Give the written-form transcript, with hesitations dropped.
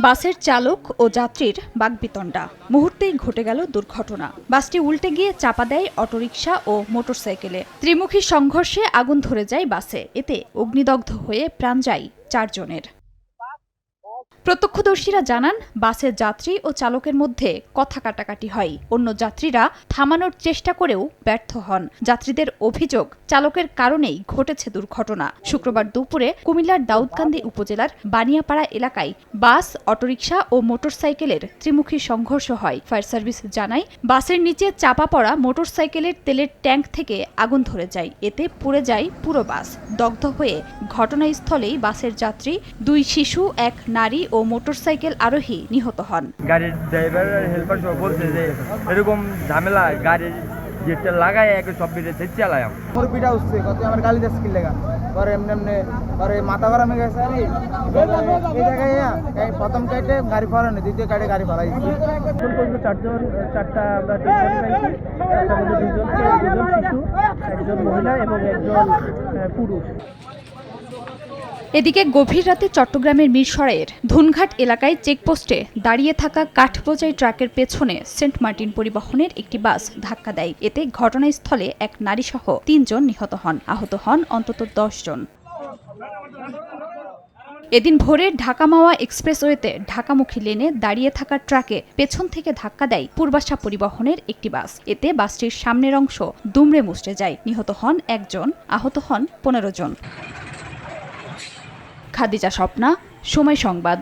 বাসের চালক ও যাত্রীর বাকবিতণ্ডা, মুহূর্তেই ঘটে গেল দুর্ঘটনা। বাসটি উল্টে গিয়ে চাপা দেয় অটোরিকশা ও মোটরসাইকেলে। ত্রিমুখী সংঘর্ষে আগুন ধরে যায় বাসে। এতে অগ্নিদগ্ধ হয়ে প্রাণ যায় 4 জনের। প্রত্যক্ষদর্শীরা জানান, বাসের যাত্রী ও চালকের মধ্যে কথা কাটাকাটি হয়। অন্য যাত্রীরা থামানোর চেষ্টা করেও ব্যর্থ হন। যাত্রীদের অভিযোগ, চালকের কারণেই ঘটেছে দুর্ঘটনা। শুক্রবার দুপুরে কুমিল্লার দাউদকান্দি উপজেলার বানিয়াপাড়া এলাকায় বাস, অটোরিকশা ও মোটরসাইকেলের ত্রিমুখী সংঘর্ষ হয়। ফায়ার সার্ভিস জানায়, বাসের নিচে চাপা পড়া মোটরসাইকেলের তেলের ট্যাঙ্ক থেকে আগুন ধরে যায়। এতে পুড়ে যায় পুরো বাস। দগ্ধ হয়ে ঘটনাস্থলেই বাসের যাত্রী, 2 শিশু, 1 নারী ও মোটরসাইকেল আরোহী নিহত হন। গাড়ির ড্রাইভার হেল্পার সব বলছে যে এরকম ঝামেলা গাড়ির গেটটা লাগায় এক সব বেড়ে চালায় মোর পিঠা উঠছে কত আমার গালি দিচ্ছে কি লাগা পরে এমনি এমনি পরে মাথা গরম হয়ে গেছে আরে এই জায়গায় প্রথম কাটে গাড়ি ফলানো, দ্বিতীয় কাটে গাড়ি ফলাইছে। চারটা আমরা ডেড বডি পাইছি। তার মধ্যে দুজন শিশু, একজন মহিলা এবং একজন পুরুষ। এদিকে গভীর রাতে চট্টগ্রামের মিরসরাইয়ের ধুনঘাট এলাকায় চেকপোস্টে দাঁড়িয়ে থাকা কাঠবোঝাই ট্রাকের পেছনে সেন্ট মার্টিন পরিবহনের একটি বাস ধাক্কা দেয়। এতে ঘটনাস্থলে 1 নারীসহ 3 জন নিহত হন। আহত হন অন্তত 10 জন। এদিন ভোরে ঢাকা মাওয়া এক্সপ্রেসওয়েতে ঢাকামুখী লেনে দাঁড়িয়ে থাকা ট্রাকে পেছন থেকে ধাক্কা দেয় পূর্বাশা পরিবহনের একটি বাস। এতে বাসটির সামনের অংশ দুমড়ে মুচড়ে যায়। নিহত হন 1 জন, আহত হন 15 জন। খাদিজা স্বপ্না, সময় সংবাদ।